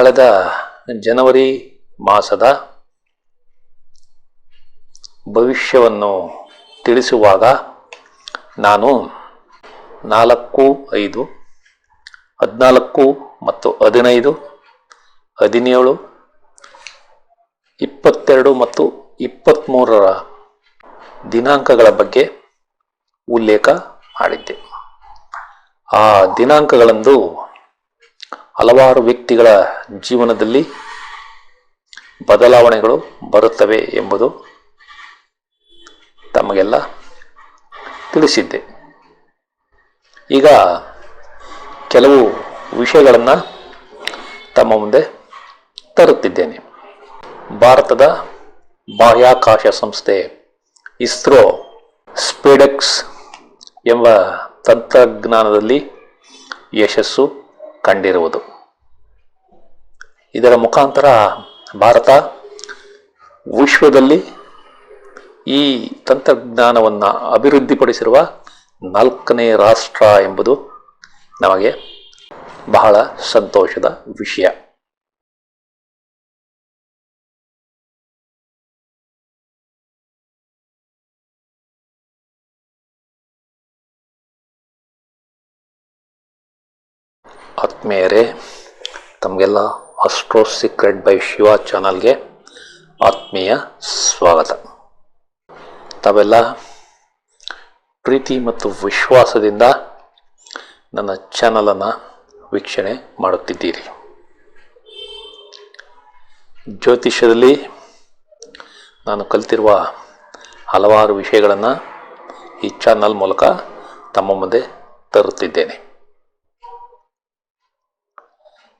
ಕಳೆದ ಜನವರಿ ಮಾಸದ ಭವಿಷ್ಯವನ್ನು ತಿಳಿಸುವಾಗ ನಾನು 4, 5, 14 ಮತ್ತು 15, 17, 22 ಮತ್ತು 23ರ ದಿನಾಂಕಗಳ ಬಗ್ಗೆ ಉಲ್ಲೇಖ ಮಾಡಿದ್ದೆ. ಆ ದಿನಾಂಕಗಳಂದು ಹಲವಾರು ವ್ಯಕ್ತಿಗಳ ಜೀವನದಲ್ಲಿ ಬದಲಾವಣೆಗಳು ಬರುತ್ತವೆ ಎಂಬುದು ತಮಗೆಲ್ಲ ತಿಳಿಸಿದ್ದೆ. ಈಗ ಕೆಲವು ವಿಷಯಗಳನ್ನು ತಮ್ಮ ಮುಂದೆ ತರುತ್ತಿದ್ದೇನೆ. ಭಾರತದ ಬಾಹ್ಯಾಕಾಶ ಸಂಸ್ಥೆ ಇಸ್ರೋ ಸ್ಪೇಡೆಕ್ಸ್ ಎಂಬ ತಂತ್ರಜ್ಞಾನದಲ್ಲಿ ಯಶಸ್ಸು ಕಂಡಿರುವುದು. ಇದರ ಮುಖಾಂತರ ಭಾರತ ವಿಶ್ವದಲ್ಲಿ ಈ ತಂತ್ರಜ್ಞಾನವನ್ನು ಅಭಿವೃದ್ಧಿಪಡಿಸಿರುವ 4ನೇ ರಾಷ್ಟ್ರ ಎಂಬುದು ನಮಗೆ ಬಹಳ ಸಂತೋಷದ ವಿಷಯ. ಆತ್ಮೀಯರೇ, ತಮಗೆಲ್ಲ ಅಸ್ಟ್ರೋ ಸೀಕ್ರೆಟ್ ಬೈ ಶಿವ ಚಾನಲ್ಗೆ ಆತ್ಮೀಯ ಸ್ವಾಗತ. ತಾವೆಲ್ಲ ಪ್ರೀತಿ ಮತ್ತು ವಿಶ್ವಾಸದಿಂದ ನನ್ನ ಚಾನಲನ್ನು ವೀಕ್ಷಣೆ ಮಾಡುತ್ತಿದ್ದೀರಿ. ಜ್ಯೋತಿಷ್ಯದಲ್ಲಿ ನಾನು ಕಲಿತಿರುವ ಹಲವಾರು ವಿಷಯಗಳನ್ನು ಈ ಚಾನಲ್ ಮೂಲಕ ತಮ್ಮ ಮುಂದೆ ತರುತ್ತಿದ್ದೇನೆ.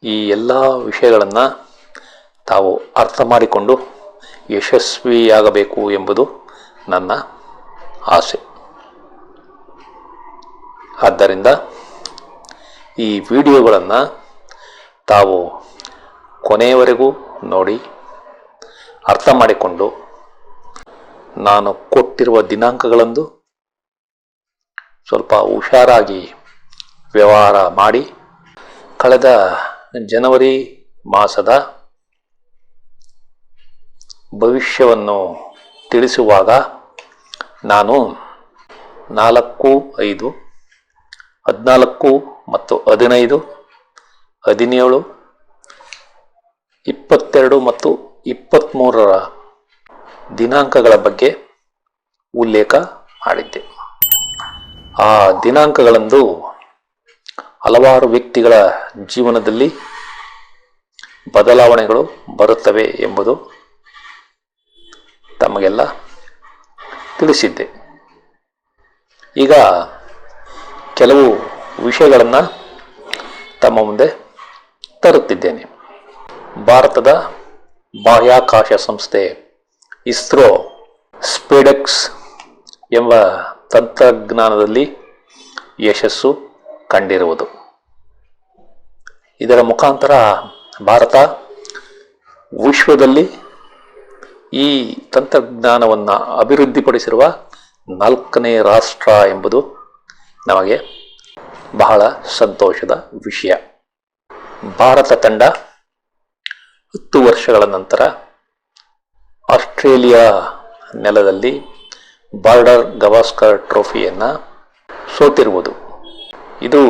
ಈ ಎಲ್ಲ ವಿಷಯಗಳನ್ನು ತಾವು ಅರ್ಥ ಮಾಡಿಕೊಂಡು ಯಶಸ್ವಿಯಾಗಬೇಕು ಎಂಬುದು ನನ್ನ ಆಸೆ. ಆದ್ದರಿಂದ ಈ ವಿಡಿಯೋಗಳನ್ನು ತಾವು ಕೊನೆಯವರೆಗೂ ನೋಡಿ ಅರ್ಥ ಮಾಡಿಕೊಂಡು ನಾನು ಕೊಟ್ಟಿರುವ ದಿನಾಂಕಗಳಂದು ಸ್ವಲ್ಪ ಹುಷಾರಾಗಿ ವ್ಯವಹಾರ ಮಾಡಿ ಕಳೆದ ಜನವರಿ ಮಾಸದ ಭವಿಷ್ಯವನ್ನು ತಿಳಿಸುವಾಗ ನಾನು 4, 5, 14 ಮತ್ತು 15, 17, 22 ಮತ್ತು 23ರ ದಿನಾಂಕಗಳ ಬಗ್ಗೆ ಉಲ್ಲೇಖ ಮಾಡಿದ್ದೆ. ಆ ದಿನಾಂಕಗಳಂದು ಹಲವಾರು ವ್ಯಕ್ತಿಗಳ ಜೀವನದಲ್ಲಿ ಬದಲಾವಣೆಗಳು ಬರುತ್ತವೆ ಎಂಬುದು ತಮಗೆಲ್ಲ ತಿಳಿಸಿದ್ದೆ. ಈಗ ಕೆಲವು ವಿಷಯಗಳನ್ನು ತಮ್ಮ ಮುಂದೆ ತರುತ್ತಿದ್ದೇನೆ. ಭಾರತದ ಬಾಹ್ಯಾಕಾಶ ಸಂಸ್ಥೆ ಇಸ್ರೋ ಸ್ಪೇಡೆಕ್ಸ್ ಎಂಬ ತಂತ್ರಜ್ಞಾನದಲ್ಲಿ ಯಶಸ್ಸು ಕಂಡಿರುವುದು. ಇದರ ಮುಖಾಂತರ ಭಾರತ ವಿಶ್ವದಲ್ಲಿ ಈ ತಂತ್ರಜ್ಞಾನವನ್ನು ಅಭಿವೃದ್ಧಿಪಡಿಸಿರುವ 4ನೇ ರಾಷ್ಟ್ರ ಎಂಬುದು ನಮಗೆ ಬಹಳ ಸಂತೋಷದ ವಿಷಯ. ಭಾರತ ತಂಡ 10 ವರ್ಷಗಳ ನಂತರ ಆಸ್ಟ್ರೇಲಿಯಾ ನೆಲದಲ್ಲಿ ಬಾರ್ಡರ್ ಗವಾಸ್ಕರ್ ಟ್ರೋಫಿಯನ್ನು ಸೋತಿರುವುದು ಇದು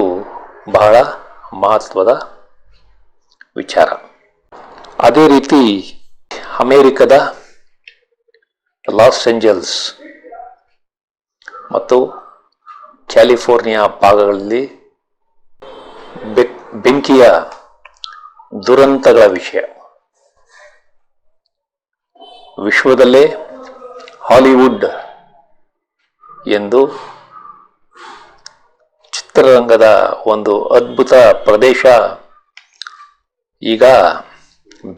ಬಹಳ ಮಹತ್ವದ ವಿಚಾರ. ಅದೇ ರೀತಿ ಅಮೆರಿಕದ ಲಾಸ್ ಏಂಜಲ್ಸ್ ಮತ್ತು ಕ್ಯಾಲಿಫೋರ್ನಿಯಾ ಭಾಗಗಳಲ್ಲಿ ಬೆಂಕಿಯ ದುರಂತಗಳ ವಿಷಯ. ವಿಶ್ವದಲ್ಲೇ ಹಾಲಿವುಡ್ ಎಂದು ಚಿತ್ರರಂಗದ ಒಂದು ಅದ್ಭುತ ಪ್ರದೇಶ ಈಗ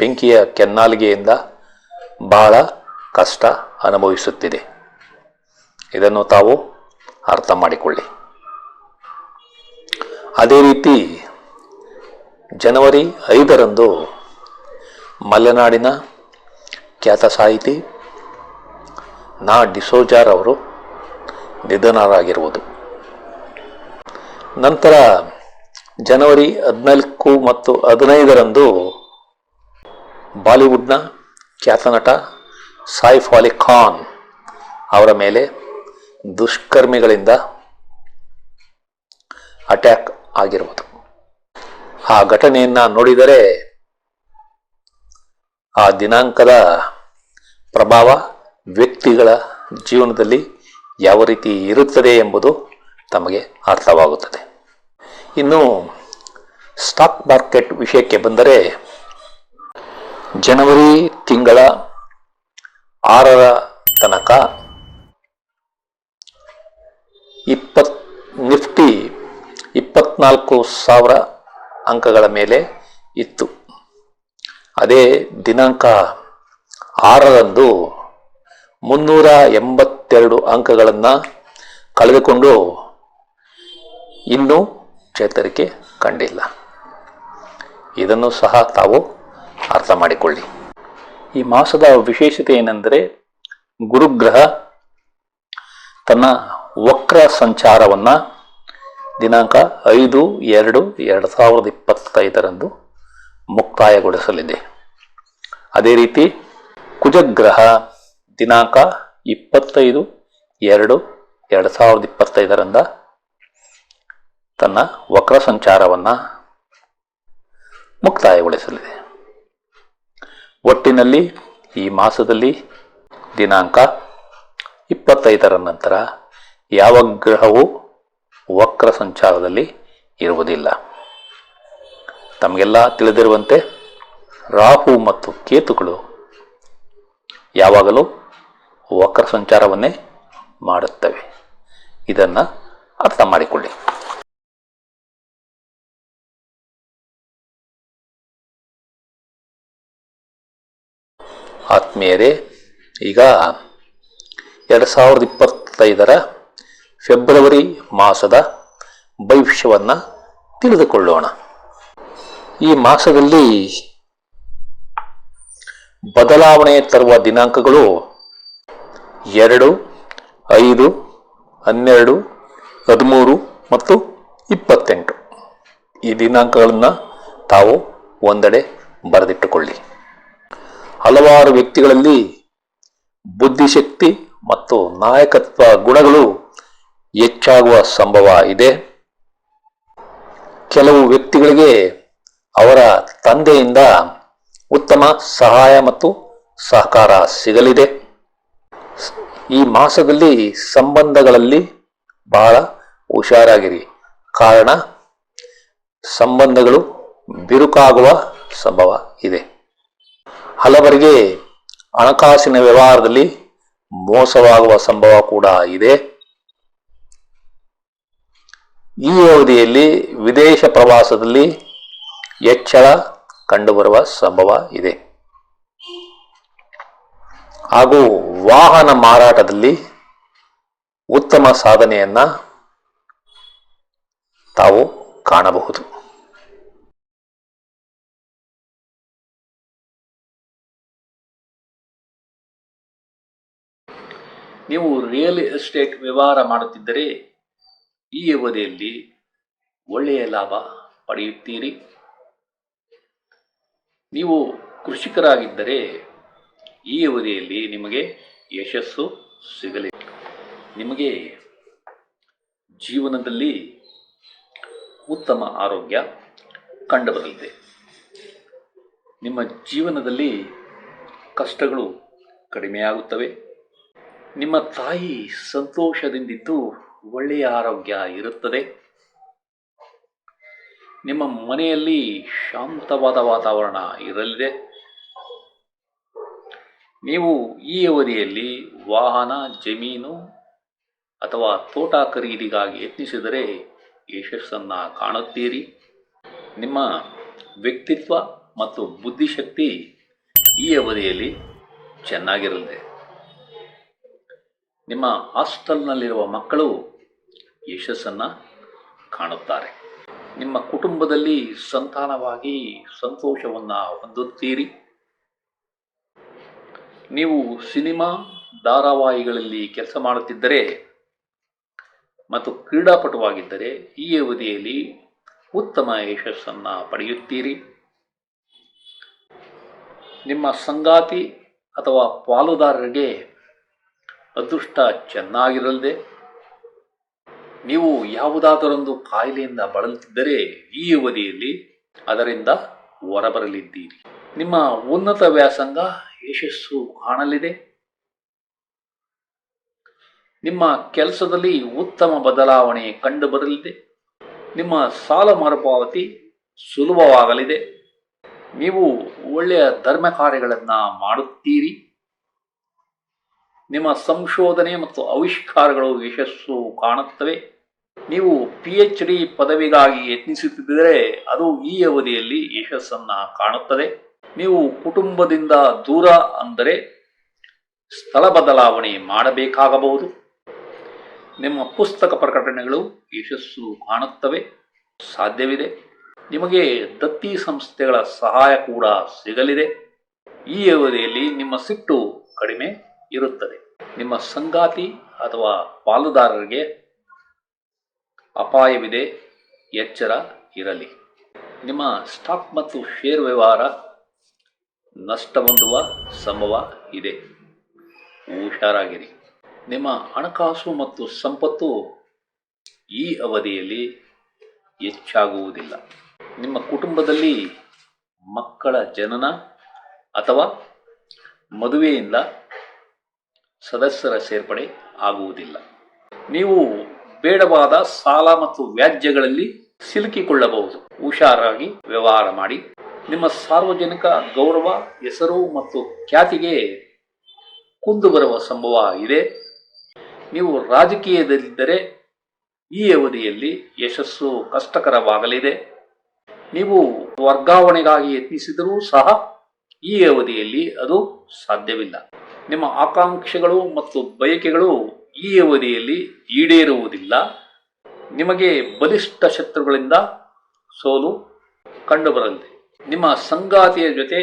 ಬೆಂಕಿಯ ಕೆನ್ನಾಲಿಗೆಯಿಂದ ಬಹಳ ಕಷ್ಟ ಅನುಭವಿಸುತ್ತಿದೆ. ಇದನ್ನು ತಾವು ಅರ್ಥ ಮಾಡಿಕೊಳ್ಳಿ. ಅದೇ ರೀತಿ ಜನವರಿ 5ರಂದು ಮಲೆನಾಡಿನ ಖ್ಯಾತ ಸಾಹಿತಿ ನಾ ಡಿಸೋಜಾರ್ ಅವರು ನಿಧನರಾಗಿರುವುದು. ನಂತರ ಜನವರಿ 14 ಮತ್ತು 15ರಂದು ಬಾಲಿವುಡ್ನ ಖ್ಯಾತ ನಟ ಸೈಫ್ ಅಲಿ ಖಾನ್ ಅವರ ಮೇಲೆ ದುಷ್ಕರ್ಮಿಗಳಿಂದ ಅಟ್ಯಾಕ್ ಆಗಿರುವುದು. ಆ ಘಟನೆಯನ್ನು ನೋಡಿದರೆ ಆ ದಿನಾಂಕದ ಪ್ರಭಾವ ವ್ಯಕ್ತಿಗಳ ಜೀವನದಲ್ಲಿ ಯಾವ ರೀತಿ ಇರುತ್ತದೆ ಎಂಬುದು ತಮಗೆ ಅರ್ಥವಾಗುತ್ತದೆ. ಇನ್ನು ಸ್ಟಾಕ್ ಮಾರ್ಕೆಟ್ ವಿಷಯಕ್ಕೆ ಬಂದರೆ, ಜನವರಿ ತಿಂಗಳ 6ರ ತನಕ ನಿಫ್ಟಿ 24,000 ಅಂಕಗಳ ಮೇಲೆ ಇತ್ತು. ಅದೇ ದಿನಾಂಕ 6ರಂದು 382 ಅಂಕಗಳನ್ನು ಕಳೆದುಕೊಂಡು ಇನ್ನೂ ಚೇತರಿಕೆ ಕಂಡಿಲ್ಲ. ಇದನ್ನು ಸಹ ತಾವು ಅರ್ಥ ಮಾಡಿಕೊಳ್ಳಿ. ಈ ಮಾಸದ ವಿಶೇಷತೆ ಏನೆಂದರೆ, ಗುರುಗ್ರಹ ತನ್ನ ವಕ್ರ ಸಂಚಾರವನ್ನು ದಿನಾಂಕ 5/2/2025 ಮುಕ್ತಾಯಗೊಳಿಸಲಿದೆ. ಅದೇ ರೀತಿ ಕುಜಗ್ರಹ ದಿನಾಂಕ 25/2/2025 ತನ್ನ ವಕ್ರ ಸಂಚಾರವನ್ನು ಮುಕ್ತಾಯಗೊಳಿಸಲಿದೆ. ಒಟ್ಟಿನಲ್ಲಿ ಈ ಮಾಸದಲ್ಲಿ ದಿನಾಂಕ 25ರ ನಂತರ ಯಾವ ಗ್ರಹವೂ ವಕ್ರ ಸಂಚಾರದಲ್ಲಿ ಇರುವುದಿಲ್ಲ. ತಮಗೆಲ್ಲ ತಿಳಿದಿರುವಂತೆ ರಾಹು ಮತ್ತು ಕೇತುಗಳು ಯಾವಾಗಲೂ ವಕ್ರ ಸಂಚಾರವನ್ನೇ ಮಾಡುತ್ತವೆ. ಇದನ್ನು ಅರ್ಥ ಮಾಡಿಕೊಳ್ಳಿ. ಆತ್ಮೀಯರೇ, ಈಗ 2025ರ ಫೆಬ್ರವರಿ ಮಾಸದ ಭವಿಷ್ಯವನ್ನು ತಿಳಿದುಕೊಳ್ಳೋಣ. ಈ ಮಾಸದಲ್ಲಿ ಬದಲಾವಣೆ ತರುವ ದಿನಾಂಕಗಳು 2, 5, 12, 13 ಮತ್ತು 28. ಈ ದಿನಾಂಕಗಳನ್ನು ತಾವು ಒಂದೆಡೆ ಬರೆದಿಟ್ಟುಕೊಳ್ಳಿ. ಹಲವಾರು ವ್ಯಕ್ತಿಗಳಲ್ಲಿ ಬುದ್ಧಿಶಕ್ತಿ ಮತ್ತು ನಾಯಕತ್ವ ಗುಣಗಳು ಹೆಚ್ಚಾಗುವ ಸಂಭವ ಇದೆ. ಕೆಲವು ವ್ಯಕ್ತಿಗಳಿಗೆ ಅವರ ತಂದೆಯಿಂದ ಉತ್ತಮ ಸಹಾಯ ಮತ್ತು ಸಹಕಾರ ಸಿಗಲಿದೆ. ಈ ಮಾಸದಲ್ಲಿ ಸಂಬಂಧಗಳಲ್ಲಿ ಬಹಳ ಹುಷಾರಾಗಿರಿ, ಕಾರಣ ಸಂಬಂಧಗಳು ಬಿರುಕಾಗುವ ಸಂಭವ ಇದೆ. ಹಲವರಿಗೆ ಹಣಕಾಸಿನ ವ್ಯವಹಾರದಲ್ಲಿ ಮೋಸವಾಗುವ ಸಂಭವ ಕೂಡ ಇದೆ. ಈ ಅವಧಿಯಲ್ಲಿ ವಿದೇಶ ಪ್ರವಾಸದಲ್ಲಿ ಹೆಚ್ಚಳ ಕಂಡುಬರುವ ಸಂಭವ ಇದೆ. ಹಾಗೂ ವಾಹನ ಮಾರಾಟದಲ್ಲಿ ಉತ್ತಮ ಸಾಧನೆಯನ್ನ ತಾವು ಕಾಣಬಹುದು. ನೀವು ರಿಯಲ್ ಎಸ್ಟೇಟ್ ವ್ಯವಹಾರ ಮಾಡುತ್ತಿದ್ದರೆ ಈ ಅವಧಿಯಲ್ಲಿ ಒಳ್ಳೆಯ ಲಾಭ ಪಡೆಯುತ್ತೀರಿ. ನೀವು ಕೃಷಿಕರಾಗಿದ್ದರೆ ಈ ಅವಧಿಯಲ್ಲಿ ನಿಮಗೆ ಯಶಸ್ಸು ಸಿಗಲಿದೆ. ನಿಮಗೆ ಜೀವನದಲ್ಲಿ ಉತ್ತಮ ಆರೋಗ್ಯ ಕಂಡುಬರಲಿದೆ. ನಿಮ್ಮ ಜೀವನದಲ್ಲಿ ಕಷ್ಟಗಳು ಕಡಿಮೆಯಾಗುತ್ತವೆ. ನಿಮ್ಮ ತಾಯಿ ಸಂತೋಷದಿಂದಿದ್ದು ಒಳ್ಳೆಯ ಆರೋಗ್ಯ ಇರುತ್ತದೆ. ನಿಮ್ಮ ಮನೆಯಲ್ಲಿ ಶಾಂತವಾದ ವಾತಾವರಣ ಇರಲಿದೆ. ನೀವು ಈ ಅವಧಿಯಲ್ಲಿ ವಾಹನ, ಜಮೀನು ಅಥವಾ ತೋಟ ಖರೀದಿಗಾಗಿ ಯತ್ನಿಸಿದರೆ ಯಶಸ್ಸನ್ನು ಕಾಣುತ್ತೀರಿ. ನಿಮ್ಮ ವ್ಯಕ್ತಿತ್ವ ಮತ್ತು ಬುದ್ಧಿಶಕ್ತಿ ಈ ಅವಧಿಯಲ್ಲಿ ಚೆನ್ನಾಗಿರಲಿದೆ. ನಿಮ್ಮ ಹಾಸ್ಟೆಲ್ನಲ್ಲಿರುವ ಮಕ್ಕಳು ಯಶಸ್ಸನ್ನು ಕಾಣುತ್ತಾರೆ. ನಿಮ್ಮ ಕುಟುಂಬದಲ್ಲಿ ಸಂತಾನವಾಗಿ ಸಂತೋಷವನ್ನು ಹೊಂದುತ್ತೀರಿ. ನೀವು ಸಿನಿಮಾ, ಧಾರಾವಾಹಿಗಳಲ್ಲಿ ಕೆಲಸ ಮಾಡುತ್ತಿದ್ದರೆ ಮತ್ತು ಕ್ರೀಡಾಪಟುವಾಗಿದ್ದರೆ ಈ ಅವಧಿಯಲ್ಲಿ ಉತ್ತಮ ಯಶಸ್ಸನ್ನು ಪಡೆಯುತ್ತೀರಿ. ನಿಮ್ಮ ಸಂಗಾತಿ ಅಥವಾ ಪಾಲುದಾರರಿಗೆ ಅದೃಷ್ಟ ಚೆನ್ನಾಗಿರಲಿದೆ. ನೀವು ಯಾವುದಾದರೊಂದು ಕಾಯಿಲೆಯಿಂದ ಬಳಲುತ್ತಿದ್ದರೆ ಈ ಅವಧಿಯಲ್ಲಿ ಅದರಿಂದ ಹೊರಬರಲಿದ್ದೀರಿ. ನಿಮ್ಮ ಉನ್ನತ ವ್ಯಾಸಂಗ ಯಶಸ್ಸು ಕಾಣಲಿದೆ. ನಿಮ್ಮ ಕೆಲಸದಲ್ಲಿ ಉತ್ತಮ ಬದಲಾವಣೆ ಕಂಡುಬರಲಿದೆ. ನಿಮ್ಮ ಸಾಲ ಮರುಪಾವತಿ ಸುಲಭವಾಗಲಿದೆ. ನೀವು ಒಳ್ಳೆಯ ಧರ್ಮ ಕಾರ್ಯಗಳನ್ನು ಮಾಡುತ್ತೀರಿ. ನಿಮ್ಮ ಸಂಶೋಧನೆ ಮತ್ತು ಆವಿಷ್ಕಾರಗಳು ಯಶಸ್ಸು ಕಾಣುತ್ತವೆ. ನೀವು PhD ಪದವಿಗಾಗಿ ಯತ್ನಿಸುತ್ತಿದ್ದರೆ ಅದು ಈ ಅವಧಿಯಲ್ಲಿ ಯಶಸ್ಸನ್ನು ಕಾಣುತ್ತದೆ. ನೀವು ಕುಟುಂಬದಿಂದ ದೂರ ಅಂದರೆ ಸ್ಥಳ ಬದಲಾವಣೆ ಮಾಡಬೇಕಾಗಬಹುದು. ನಿಮ್ಮ ಪುಸ್ತಕ ಪ್ರಕಟಣೆಗಳು ಯಶಸ್ಸು ಕಾಣುತ್ತವೆ, ಸಾಧ್ಯವಿದೆ. ನಿಮಗೆ ದತ್ತಿ ಸಂಸ್ಥೆಗಳ ಸಹಾಯ ಕೂಡ ಸಿಗಲಿದೆ. ಈ ಅವಧಿಯಲ್ಲಿ ನಿಮ್ಮ ಸಿಟ್ಟು ಕಡಿಮೆ ಇರುತ್ತದೆ. ನಿಮ್ಮ ಸಂಗಾತಿ ಅಥವಾ ಪಾಲುದಾರರಿಗೆ ಅಪಾಯವಿದೆ, ಎಚ್ಚರ ಇರಲಿ. ನಿಮ್ಮ ಸ್ಟಾಕ್ ಮತ್ತು ಶೇರ್ ವ್ಯವಹಾರ ನಷ್ಟ ಹೊಂದುವ ಸಂಭವ ಇದೆ, ಹುಷಾರಾಗಿರಿ. ನಿಮ್ಮ ಹಣಕಾಸು ಮತ್ತು ಸಂಪತ್ತು ಈ ಅವಧಿಯಲ್ಲಿ ಹೆಚ್ಚಾಗುವುದಿಲ್ಲ. ನಿಮ್ಮ ಕುಟುಂಬದಲ್ಲಿ ಮಕ್ಕಳ ಜನನ ಅಥವಾ ಮದುವೆಯಿಂದ ಸದಸ್ಯರ ಸೇರ್ಪಡೆ ಆಗುವುದಿಲ್ಲ. ನೀವು ಬೇಡವಾದ ಸಾಲ ಮತ್ತು ವ್ಯಾಜ್ಯಗಳಲ್ಲಿ ಸಿಲುಕಿಕೊಳ್ಳಬಹುದು, ಹುಷಾರಾಗಿ ವ್ಯವಹಾರ ಮಾಡಿ. ನಿಮ್ಮ ಸಾರ್ವಜನಿಕ ಗೌರವ, ಹೆಸರು ಮತ್ತು ಖ್ಯಾತಿಗೆ ಕುಂದು ಬರುವ ಸಂಭವ ಇದೆ. ನೀವು ರಾಜಕೀಯದಲ್ಲಿದ್ದರೆ ಈ ಅವಧಿಯಲ್ಲಿ ಯಶಸ್ಸು ಕಷ್ಟಕರವಾಗಲಿದೆ. ನೀವು ವರ್ಗಾವಣೆಗಾಗಿ ಯತ್ನಿಸಿದರೂ ಸಹ ಈ ಅವಧಿಯಲ್ಲಿ ಅದು ಸಾಧ್ಯವಿಲ್ಲ. ನಿಮ್ಮ ಆಕಾಂಕ್ಷೆಗಳು ಮತ್ತು ಬಯಕೆಗಳು ಈ ಅವಧಿಯಲ್ಲಿ ಈಡೇರುವುದಿಲ್ಲ. ನಿಮಗೆ ಬಲಿಷ್ಠ ಶತ್ರುಗಳಿಂದ ಸೋಲು ಕಂಡುಬರಲಿದೆ. ನಿಮ್ಮ ಸಂಗಾತಿಯ ಜೊತೆ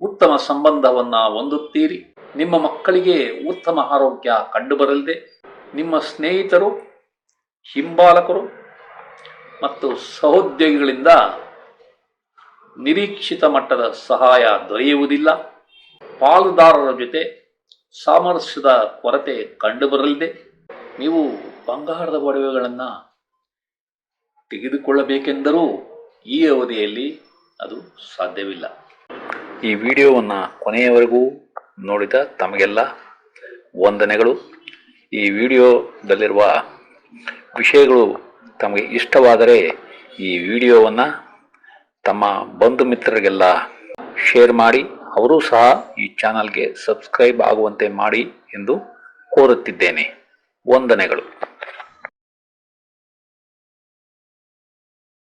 ಉತ್ತಮ ಸಂಬಂಧವನ್ನು ಹೊಂದುತ್ತೀರಿ. ನಿಮ್ಮ ಮಕ್ಕಳಿಗೆ ಉತ್ತಮ ಆರೋಗ್ಯ ಕಂಡುಬರಲಿದೆ. ನಿಮ್ಮ ಸ್ನೇಹಿತರು, ಹಿಂಬಾಲಕರು ಮತ್ತು ಸಹೋದ್ಯೋಗಿಗಳಿಂದ ನಿರೀಕ್ಷಿತ ಮಟ್ಟದ ಸಹಾಯ ದೊರೆಯುವುದಿಲ್ಲ. ಪಾಲುದಾರರ ಜೊತೆ ಸಾಮರಸ್ಯದ ಕೊರತೆ ಕಂಡುಬರಲಿದೆ. ನೀವು ಬಂಗಾರದ ಒಡವೆಗಳನ್ನು ತೆಗೆದುಕೊಳ್ಳಬೇಕೆಂದರೂ ಈ ಅವಧಿಯಲ್ಲಿ ಅದು ಸಾಧ್ಯವಿಲ್ಲ. ಈ ವಿಡಿಯೋವನ್ನು ಕೊನೆಯವರೆಗೂ ನೋಡಿದ ತಮಗೆಲ್ಲ ವಂದನೆಗಳು. ಈ ವಿಡಿಯೋದಲ್ಲಿರುವ ವಿಷಯಗಳು ತಮಗೆ ಇಷ್ಟವಾದರೆ ಈ ವಿಡಿಯೋವನ್ನು ತಮ್ಮ ಬಂಧು ಮಿತ್ರರಿಗೆಲ್ಲ ಶೇರ್ ಮಾಡಿ, ಅವರೂ ಸಹ ಈ ಚಾನಲ್ಗೆ ಸಬ್ಸ್ಕ್ರೈಬ್ ಆಗುವಂತೆ ಮಾಡಿ ಎಂದು ಕೋರುತ್ತಿದ್ದೇನೆ. ವಂದನೆಗಳು.